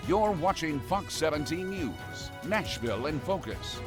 You're watching Fox 17 News, Nashville in Focus.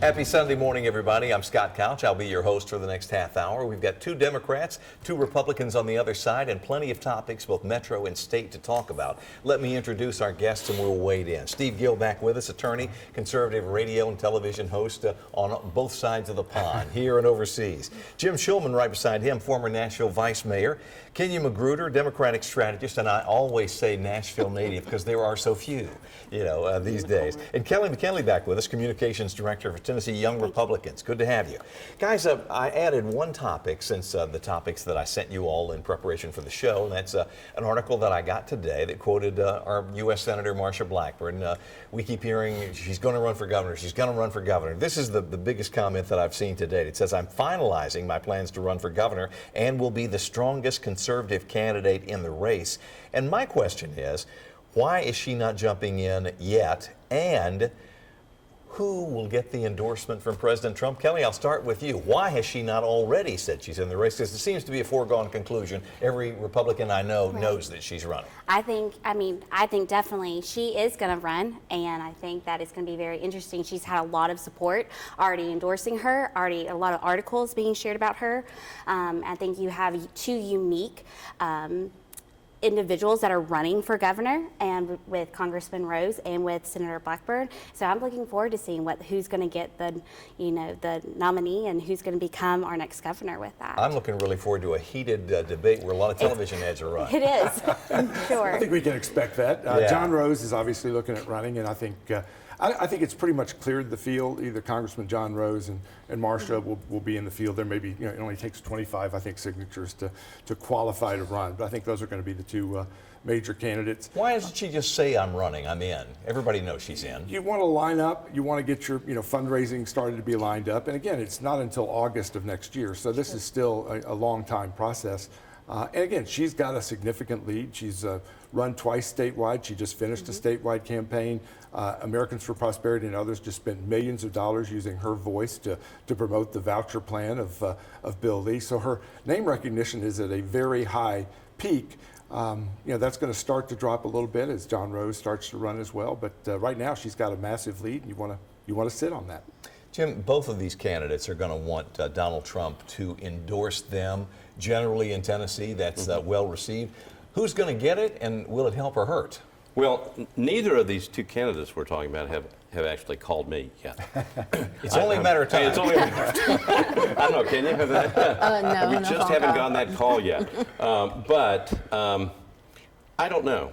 Happy Sunday morning, everybody. I'm Scott Couch. I'll be your host for the next half hour. We've got 2 Democrats, 2 Republicans on the other side, and plenty of topics, both metro and state, to talk about. Let me introduce our guests and we'll wade in. Steve Gill back with us, attorney, conservative radio and television host on both sides of the pond, here and overseas. Jim Shulman right beside him, former Nashville vice mayor. Kenya Magruder, Democratic strategist, and I always say Nashville native because there are so few, these days. And Kelly McKinley back with us, communications director for Tennessee Young Republicans. Good to have you. Guys, I added one topic since the topics that I sent you all in preparation for the show, and that's an article that I got today that quoted our U.S. Senator Marsha Blackburn. We keep hearing she's going to run for governor, she's going to run for governor. This is the biggest comment that I've seen to date. It says, I'm finalizing my plans to run for governor and will be the strongest conservative candidate in the race. And my question is, why is she not jumping in yet? And who will get the endorsement from President Trump? Kelly, I'll start with you. Why has she not already said she's in the race? Because it seems to be a foregone conclusion. Every Republican I know knows that she's running. I think definitely she is going to run, and I think that it's going to be very interesting. She's had a lot of support already endorsing her, already a lot of articles being shared about her. I think you have 2 unique individuals that are running for governor, and with Congressman Rose and with Senator Blackburn. So I'm looking forward to seeing who's going to get the nominee and who's going to become our next governor with that. I'm looking really forward to a heated debate where a lot of television ads are run. It is, sure. I think we can expect that. John Rose is obviously looking at running, and I think it's pretty much cleared the field. Either Congressman John Rose and Marsha will be in the field. There may be, it only takes 25, I think, signatures to qualify to run. But I think those are going to be the 2 major candidates. Why doesn't she just say, I'm running, I'm in? Everybody knows she's in. You want to line up. You want to get your fundraising started to be lined up. And again, it's not until August of next year. So this is still a long time process. And again, she's got a significant lead. She's run twice statewide. She just finished a statewide campaign. Americans for Prosperity and others just spent millions of dollars using her voice to promote the voucher plan of Bill Lee. So her name recognition is at a very high peak. That's going to start to drop a little bit as John Rose starts to run as well. But right now, she's got a massive lead, and you want to sit on that. Jim, both of these candidates are going to want Donald Trump to endorse them. Generally in Tennessee, that's well received. Who's going to get it, and will it help or hurt? Well, neither of these 2 candidates we're talking about have actually called me yet. It's only a matter of time. It's only a matter of time. I don't know, can you have that? No, we just haven't gotten that call yet. But I don't know.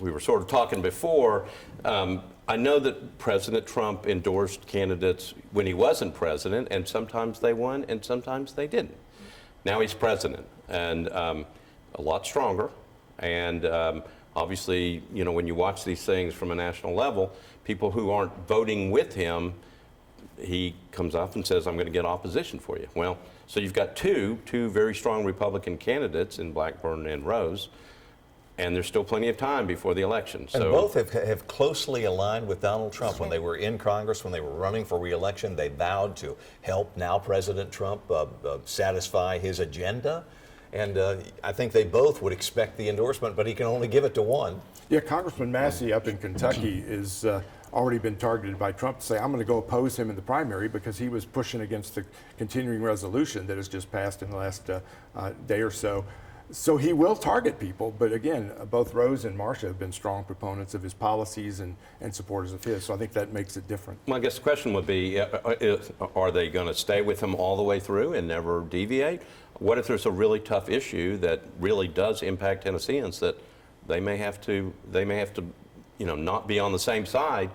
We were sort of talking before. I know that President Trump endorsed candidates when he wasn't president, and sometimes they won and sometimes they didn't. Now he's president, and a lot stronger. And obviously, when you watch these things from a national level, people who aren't voting with him, he comes up and says, I'm going to get opposition for you. Well, so you've got two very strong Republican candidates in Blackburn and Rose, and there's still plenty of time before the election. And both have closely aligned with Donald Trump. When they were in Congress, when they were running for re-election, they vowed to help now President Trump satisfy his agenda. And I think they both would expect the endorsement, but he can only give it to one. Yeah, Congressman Massey up in Kentucky is already been targeted by Trump to say, I'm going to go oppose him in the primary because he was pushing against the continuing resolution that has just passed in the last day or so. So he will target people, but again, both Rose and Marsha have been strong proponents of his policies and supporters of his, so I think that makes it different. Well, I guess the question would be, are they going to stay with him all the way through and never deviate? What if there's a really tough issue that really does impact Tennesseans that they may have to not be on the same side?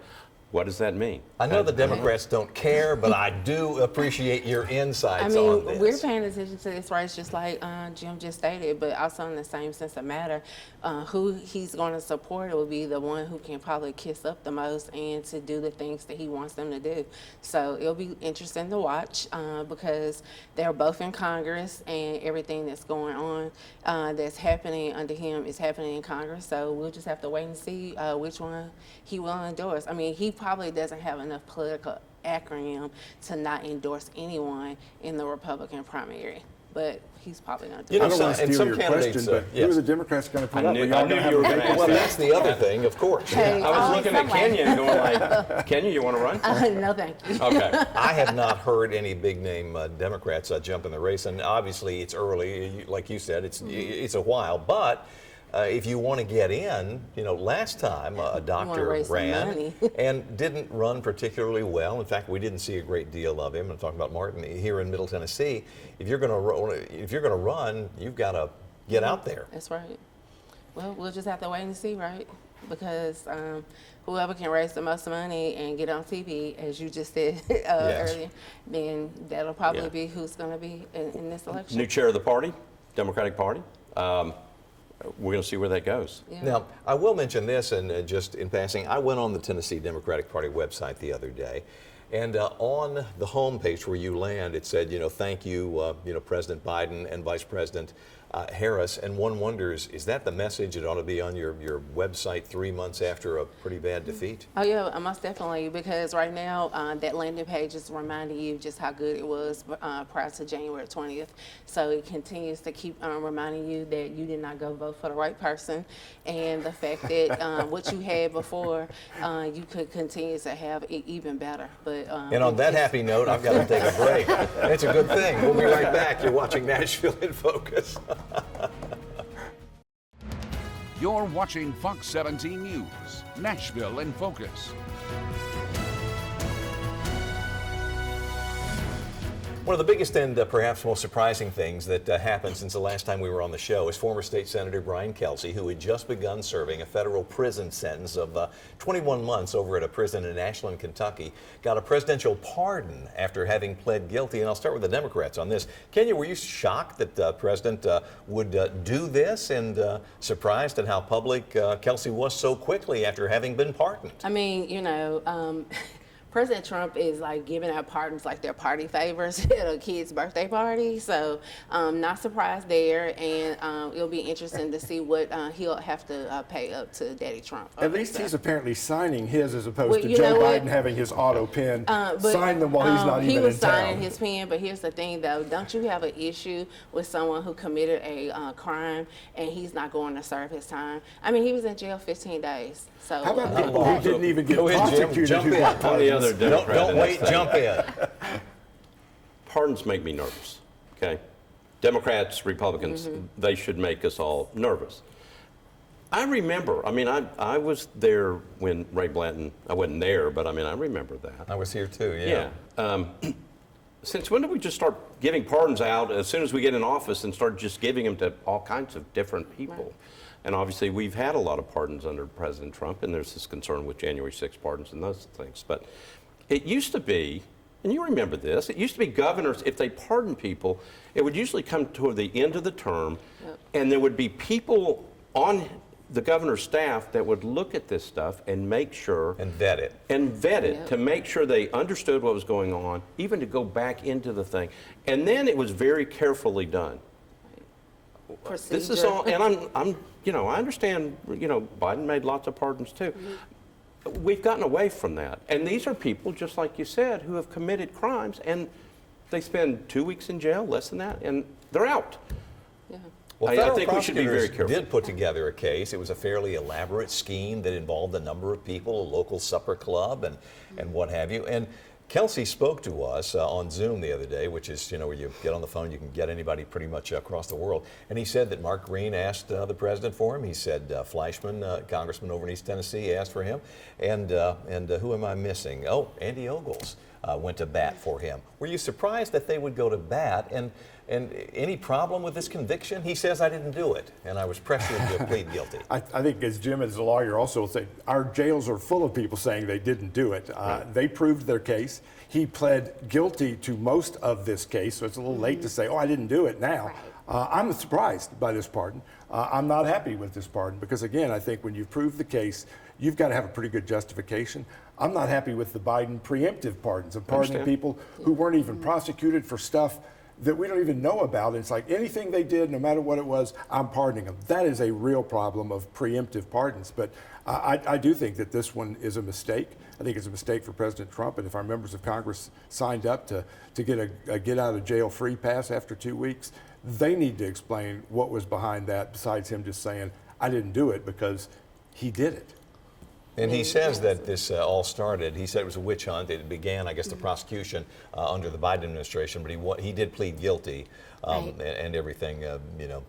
What does that mean? I know the Democrats don't care, but I do appreciate your insights on this. We're paying attention to this race just like Jim just stated, but also in the same sense of matter, who he's going to support will be the one who can probably kiss up the most and to do the things that he wants them to do. So it'll be interesting to watch because they're both in Congress and everything that's going on that's happening under him is happening in Congress. So we'll just have to wait and see which one he will endorse. I mean, he probably doesn't have enough political acronym to not endorse anyone in the Republican primary. but he's probably not You doing know, I don't want to and steal some your candidates, question, but yes. who are the Democrats going to put I up? knew- We I all knew gonna have you were a gonna vacancy? ask Well, that's the other thing, of course. Hey, I was Oh, looking at somewhere. Kenya and going like, Kenya, you want to run? no, thank you. Okay. I have not heard any big name Democrats jump in the race, and obviously it's early. Like you said, it's a while, but. If you want to get in, you know, last time a doctor raise some ran money. and didn't run particularly well. In fact, we didn't see a great deal of him. I'm talking about Martin here in Middle Tennessee. If you're going to run, you've got to get out there. That's right. Well, we'll just have to wait and see, right? Because whoever can raise the most money and get on TV, as you just said earlier, then that'll probably Yeah. be who's going to be in this election. New chair of the party, Democratic Party. We're going to see where that goes. Yeah. Now, I will mention this, and just in passing, I went on the Tennessee Democratic Party website the other day, and on the home page where you land, it said, you know, thank you, you know, President Biden and Vice President Harris, and one wonders, is that the message that ought to be on your website 3 months after a pretty bad defeat? Oh yeah, most definitely, because right now that landing page is reminding you just how good it was prior to January 20th. So it continues to keep reminding you that you did not go vote for the right person, and the fact that what you had before, you could continue to have even better. But And on that happy note, I've got to take a break. It's a good thing. We'll be right back. You're watching Nashville in Focus. You're watching Fox 17 News, Nashville in Focus. One of the biggest and perhaps most surprising things that happened since the last time we were on the show is former State Senator Brian Kelsey, who had just begun serving a federal prison sentence of 21 months over at a prison in Ashland, Kentucky, got a presidential pardon after having pled guilty. And I'll start with the Democrats on this. Kenya, were you shocked that the president would do this, and surprised at how public Kelsey was so quickly after having been pardoned? I mean, you know, President Trump is like giving out pardons like they're party favors at a kid's birthday party. So not surprised there, and it'll be interesting to see what he'll have to pay up to Daddy Trump. At least he's apparently signing his as opposed Well, to you Joe know what? Biden having his auto pen But, sign them while he's not he even was in signing town. his pen, but here's the thing though, don't you have an issue with someone who committed a crime and he's not going to serve his time? I mean, he was in jail 15 days. So How about people who didn't even get Go ahead, Jim. prosecuted Jump who in. got On the pardons? other Democrat. Don't in wait, this thing. jump in. Pardons make me nervous, okay? Democrats, Republicans, they should make us all nervous. I remember, I mean, I was there when Ray Blanton, I wasn't there, but I mean, I remember that. I was here too, yeah. Since when did we just start giving pardons out as soon as we get in office and start just giving them to all kinds of different people? Right. And obviously, we've had a lot of pardons under President Trump, and there's this concern with January 6 pardons and those things. But it used to be, and you remember this, it used to be governors, if they pardoned people, it would usually come toward the end of the term, and there would be people on the governor's staff that would look at this stuff and make sure And vet it. to make sure they understood what was going on, even to go back into the thing. And then it was very carefully done. This is all, and I'm, you know, I understand, you know, Biden made lots of pardons too. We've gotten away from that. And these are people, just like you said, who have committed crimes, and they spend 2 weeks in jail, less than that, and they're out. Yeah. Well, I federal think we should be very prosecutors careful. did put together a case. It was a fairly elaborate scheme that involved a number of people, a local supper club, and what have you. And Kelsey spoke to us on Zoom the other day, which is, you know, where you get on the phone, you can get anybody pretty much across the world. And he said that Mark Green asked the president for him. He said Fleischman, congressman over in East Tennessee, asked for him. And who am I missing? Oh, Andy Ogles went to bat for him. Were you surprised that they would go to bat? And any problem with this conviction? He says, I didn't do it, and I was pressured to plead guilty. I think, as Jim, as a lawyer, also will say, our jails are full of people saying they didn't do it. They proved their case. He pled guilty to most of this case, so it's a little late to say, oh, I didn't do it now. I'm surprised by this pardon. I'm not happy with this pardon because, again, I think when you've proved the case, you've got to have a pretty good justification. I'm not happy with the Biden preemptive pardons of pardoning people who weren't even prosecuted for stuff that we don't even know about. It's like anything they did, no matter what it was, I'm pardoning them. That is a real problem of preemptive pardons. But I do think that this one is a mistake. I think it's a mistake for President Trump. And if our members of Congress signed up to get a get out of jail free pass after 2 weeks, They need to explain what was behind that, besides him just saying, I didn't do it, because he did it. And he says that this all started, he said it was a witch hunt. It began, I guess, the prosecution under the Biden administration, but he did plead guilty and everything, you know,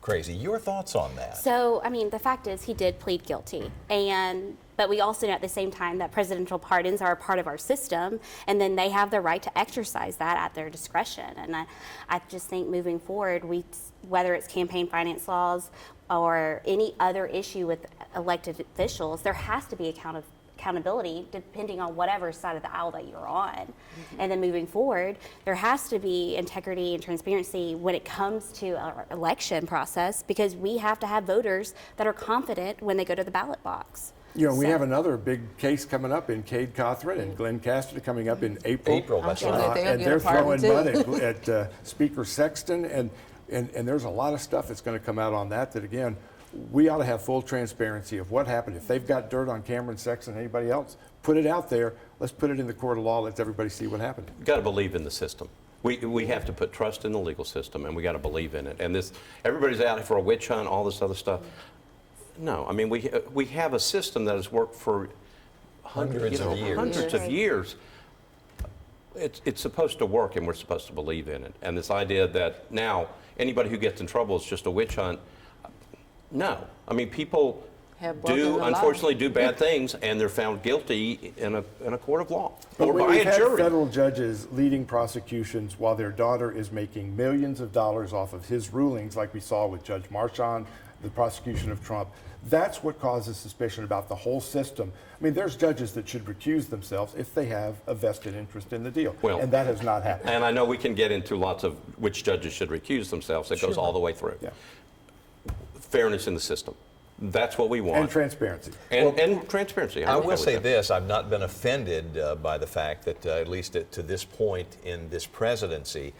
crazy. Your thoughts on that? So, I mean, the fact is he did plead guilty, but we also know at the same time that presidential pardons are a part of our system, and then they have the right to exercise that at their discretion. And I just think moving forward, whether it's campaign finance laws or any other issue with elected officials, there has to be accountability depending on whatever side of the aisle that you're on. And then moving forward, there has to be integrity and transparency when it comes to our election process, because we have to have voters that are confident when they go to the ballot box. You know, we have another big case coming up in Cade Cothran and Glenn Cassidy coming up in April. That's sure right. that And get they're a pardon, throwing mud at Speaker Sexton, and there's a lot of stuff that's going to come out on that again, we ought to have full transparency of what happened. If they've got dirt on Cameron Sexton, anybody else, put it out there. Let's put it in the court of law. Let everybody see what happened. You've got to believe in the system. We have to put trust in the legal system, and we got to believe in it. And everybody's out for a witch hunt, all this other stuff. No, I mean, we have a system that has worked for hundreds of years. It's supposed to work, and we're supposed to believe in it. And this idea that now anybody who gets in trouble is just a witch hunt, no. I mean, people unfortunately do bad things, and they're found guilty in a court of law or by a jury. Federal judges leading prosecutions while their daughter is making millions of dollars off of his rulings, like we saw with Judge Marchand, the prosecution of Trump. That's what causes suspicion about the whole system. I mean, there's judges that should recuse themselves if they have a vested interest in the deal, and that has not happened. And I know we can get into lots of which judges should recuse themselves. It goes all the way through. Yeah. Fairness in the system. That's what we want. And transparency. And transparency. I will say this, I've not been offended by the fact that, at least to this point in this presidency,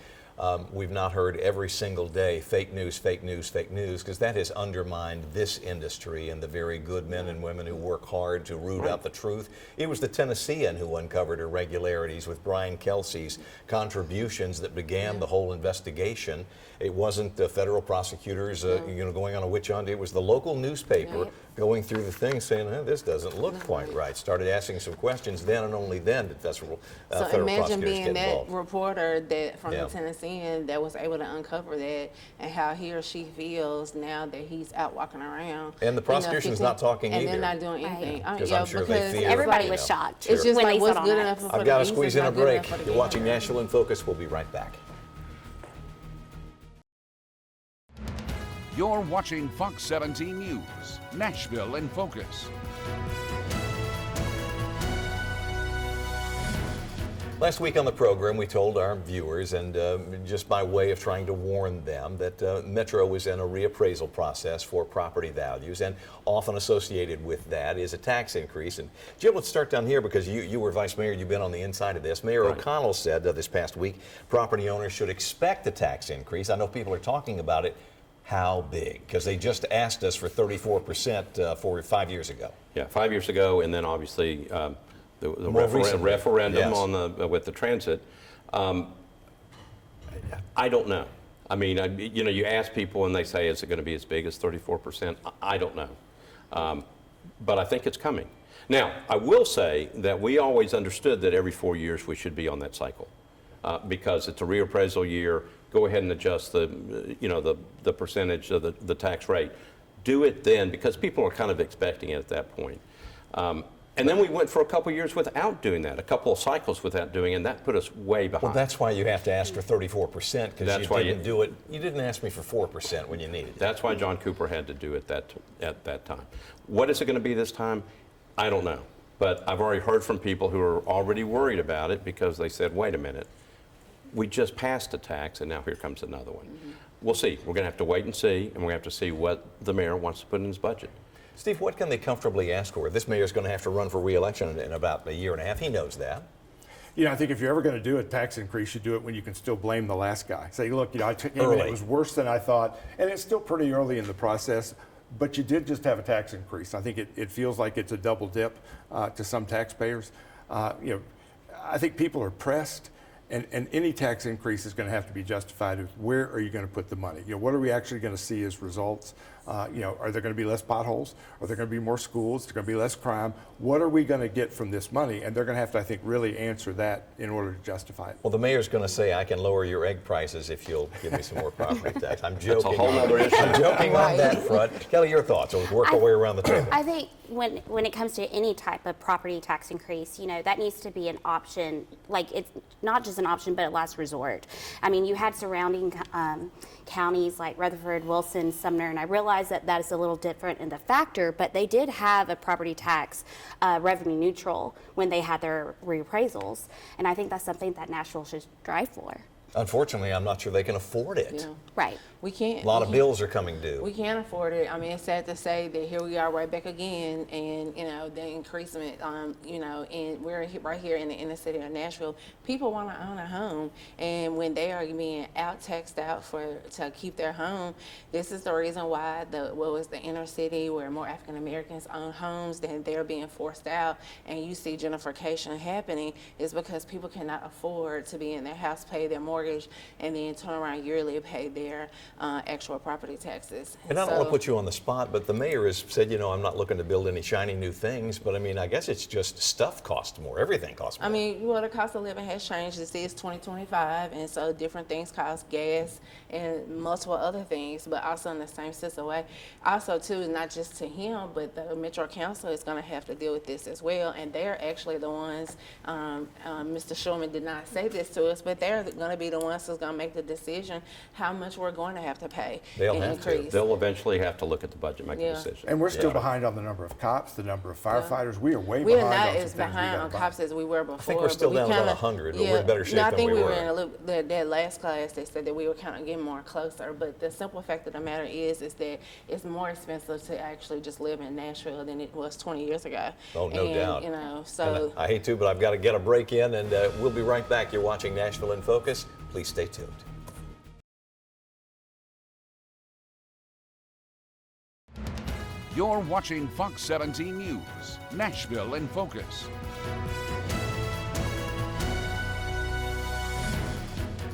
we've not heard every single day fake news, fake news, fake news, because that has undermined this industry and the very good men and women who work hard to root out the truth. It was the Tennessean who uncovered irregularities with Brian Kelsey's contributions that began the whole investigation. It wasn't the federal prosecutors going on a witch hunt. It was the local newspaper going through the thing saying, this doesn't look quite right. Started asking some questions. Then and only then did federal prosecutors imagine being get that involved. reporter from the Tennessean that was able to uncover that, and how he or she feels now that he's out walking around. And the prosecution's not talking and either. they're not doing anything. Because I'm sure they fear, everybody was shocked. It's just when like, they what's saw good that. enough for I've got to the squeeze geese in a is not good break. enough for the You're watching gander. Nashville in Focus. We'll be right back. You're watching Fox 17 News, Nashville in Focus. Last week on the program, we told our viewers, and just by way of trying to warn them, that Metro was in a reappraisal process for property values, and often associated with that is a tax increase. And Jim, let's start down here, because you were vice mayor, you've been on the inside of this. Mayor O'Connell said this past week, property owners should expect a tax increase. I know people are talking about it. How big? Because they just asked us for 34% for 5 years ago. Yeah, 5 years ago, and then obviously the referendum on with the transit. I don't know. I mean, you ask people and they say, is it going to be as big as 34%? I don't know. But I think it's coming. Now, I will say that we always understood that every 4 years we should be on that cycle because it's a reappraisal year. Go ahead and adjust the percentage of the tax rate. Do it then, because people are kind of expecting it at that point. And then we went for a couple of years without doing that, a couple of cycles without doing it, and that put us way behind. Well, that's why you have to ask for 34%, because you didn't do it. You didn't ask me for 4% when you needed it. That's why John Cooper had to do it at that time. What is it going to be this time? I don't know. But I've already heard from people who are already worried about it because they said, wait a minute, we just passed a tax, and now here comes another one. We'll see. We're going to have to wait and see, and we're going to have to see what the mayor wants to put in his budget. Steve, what can they comfortably ask for? This mayor's going to have to run for re-election in about a year and a half. He knows that. You know, I think if you're ever going to do a tax increase, you do it when you can still blame the last guy. Say, look, I took it was worse than I thought, and it's still pretty early in the process, but you did just have a tax increase. I think it feels like it's a double dip to some taxpayers. I think people are pressed, And any tax increase is going to have to be justified with where are you going to put the money? What are we actually going to see as results? Are there going to be less potholes? Are there going to be more schools? Is there going to be less crime? What are we going to get from this money? And they're going to have to, I think, really answer that in order to justify it. Well, the mayor's going to say, I can lower your egg prices if you'll give me some more property tax. I'm joking. That's a whole other issue. I'm joking on that front. Kelly, your thoughts? We'll work our way around the table. I think when it comes to any type of property tax increase, that needs to be an option. Like, it's not just an option, but a last resort. I mean, you had surrounding counties like Rutherford, Wilson, Sumner, and I realize that is a little different in the factor, but they did have a property tax revenue neutral when they had their reappraisals, and I think that's something that Nashville should strive for. Unfortunately, I'm not sure they can afford it. Yeah. Right. We can't. A lot of bills are coming due. We can't afford it. I mean, it's sad to say that here we are right back again, and the increasement. And we're right here in the inner city of Nashville. People want to own a home, and when they are being taxed out to keep their home, this is the reason why the inner city where more African Americans own homes, then they're being forced out, and you see gentrification happening is because people cannot afford to be in their house, pay their mortgage, and then turn around yearly pay their actual property taxes. And I don't want to put you on the spot, but the mayor has said, I'm not looking to build any shiny new things, but I mean, I guess it's just stuff costs more. Everything costs more. I mean, the cost of living has changed. This is 2025, and so different things cost gas and multiple other things, but also in the same sister way. Also, too, not just to him, but the Metro Council is going to have to deal with this as well, and they're actually the ones, Mr. Shulman did not say this to us, but they're going to be the ones who's going to make the decision how much we're going to have to pay. They'll eventually have to look at the budget, make a decision. And we're still behind on the number of cops, the number of firefighters. We are way we behind. We're not on as behind on cops as we were before. I think we're still down about 100, but we're in better shape than we were. I think we were in that last class. They said that we were kind of getting more closer. But the simple fact of the matter is that it's more expensive to actually just live in Nashville than it was 20 years ago. Oh, no doubt. So and I hate to, but I've got to get a break in, and we'll be right back. You're watching Nashville in Focus. Please stay tuned. You're watching Fox 17 News, Nashville in Focus.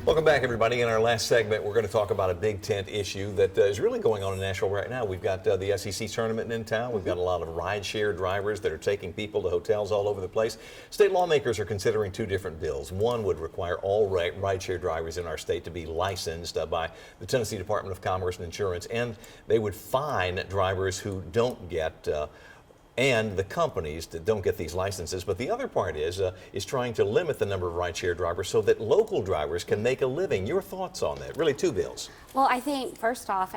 Welcome back, everybody. In our last segment, we're going to talk about a big tent issue that is really going on in Nashville right now. We've got the SEC tournament in town. We've got a lot of rideshare drivers that are taking people to hotels all over the place. State lawmakers are considering two different bills. One would require all rideshare drivers in our state to be licensed by the Tennessee Department of Commerce and Insurance, and they would fine drivers who don't get and the companies that don't get these licenses. But the other part is trying to limit the number of rideshare drivers so that local drivers can make a living. Your thoughts on that? Really, two bills. Well, I think first off,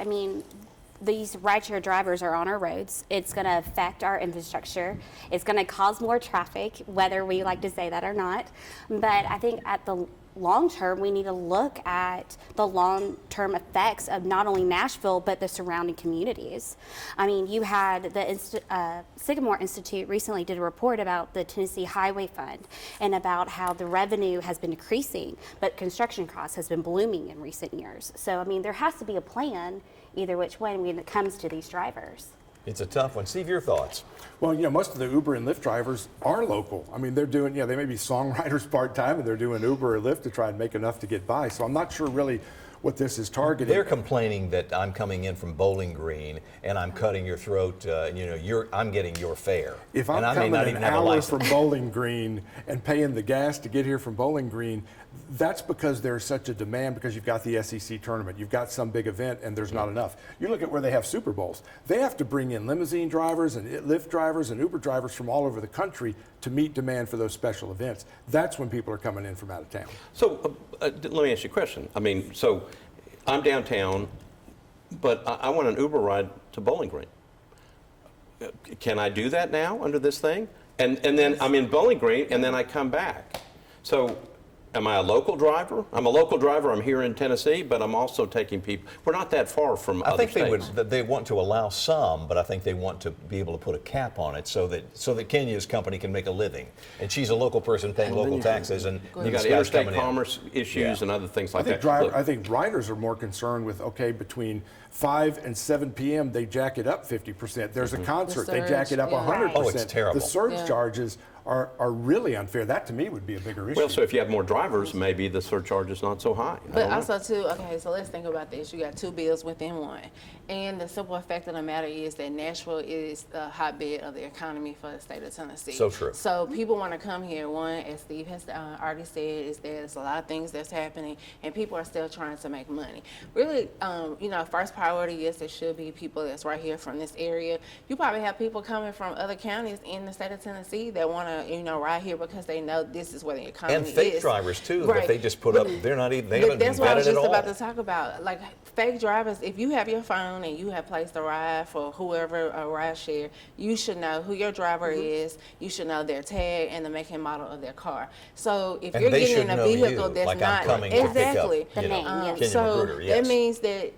these rideshare drivers are on our roads. It's going to affect our infrastructure. It's going to cause more traffic, whether we like to say that or not. But I think at the long term, we need to look at the long-term effects of not only Nashville, but the surrounding communities. I mean, you had the Sycamore Institute recently did a report about the Tennessee Highway Fund and about how the revenue has been decreasing, but construction costs has been blooming in recent years. So, I mean, there has to be a plan either which way when it comes to these drivers. It's a tough one. Steve, your thoughts? Well, most of the Uber and Lyft drivers are local. I mean, they're doing, they may be songwriters part-time and they're doing Uber or Lyft to try and make enough to get by. So I'm not sure really what this is targeting. They're complaining that I'm coming in from Bowling Green and I'm cutting your throat. I'm getting your fare. If I'm coming an hour from Bowling Green and paying the gas to get here from Bowling Green, that's because there's such a demand because you've got the SEC tournament, you've got some big event, and there's not enough. You look at where they have Super Bowls. They have to bring in limousine drivers and Lyft drivers and Uber drivers from all over the country to meet demand for those special events. That's when people are coming in from out of town. So let me ask you a question. I mean, so I'm downtown, but I want an Uber ride to Bowling Green. Can I do that now under this thing? And then I'm in Bowling Green, and then I come back. So am I a local driver? I'm a local driver. I'm here in Tennessee, but I'm also taking people. We're not that far from other states. They want to allow some, but I think they want to be able to put a cap on it so that Kenya's company can make a living. And she's a local person paying local taxes, and you got interstate commerce issues and other things like that. I think riders are more concerned with between 5 and 7 p.m. they jack it up 50%. There's a concert, they jack it up 100%. Oh, it's terrible. The surge charges are really unfair. That to me would be a bigger issue. Well, so if you have more drivers, maybe the surcharge is not so high. I But don't know. also too, okay, so let's think about this. You got two bills within one. And the simple fact of the matter is that Nashville is the hotbed of the economy for the state of Tennessee. So true. So people want to come here. One, as Steve has already said, is that there's a lot of things that's happening and people are still trying to make money. Really, first priority, yes, it should be people that's right here from this area. You probably have people coming from other counties in the state of Tennessee that want to, ride here because they know this is where the economy And is. fake drivers too, Right. that they just put up, they're not even, they haven't been That's what I was vetted at just all. about to talk about. Like fake drivers, if you have your phone and you have placed a ride for whoever a ride share, you should know who your driver is. You should know their tag and the make and model of their car. So if And you're they getting should in a know vehicle you, that's like I'm not coming to pick up, exactly The name, yes. Kenyon so Magruder, yes. that means that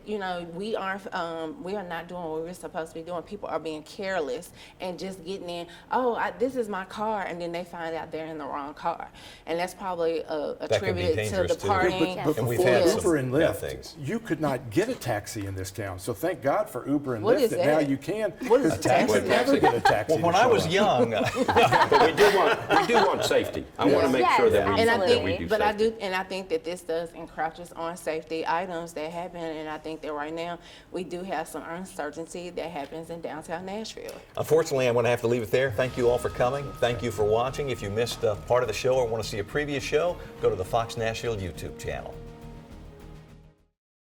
we are not doing what we're supposed to be doing. People are being careless and just getting in. Oh, this is my car, and then they find out they're in the wrong car, and that's probably That can be attributed to dangerous, the too. partying. But And we've before had Uber some and bad Lyft, things. you could not get a taxi in this town. So thank God for Uber and What Lyft is that now that? you can. What is 'cause a taxi? You could never get a taxi. Well, when to I show was up. young, But we do want safety. I want to make Yes, sure that we, And I absolutely. that we do think, but safety. I think that this does encroaches on safety items that happen, and I think that right now we do have some uncertainty that happens in downtown Nashville. unfortunately, I'm going to have to leave it there. Thank you all for coming. Thank you for watching. If you missed part of the show or want to see a previous show, go to the Fox Nashville YouTube channel.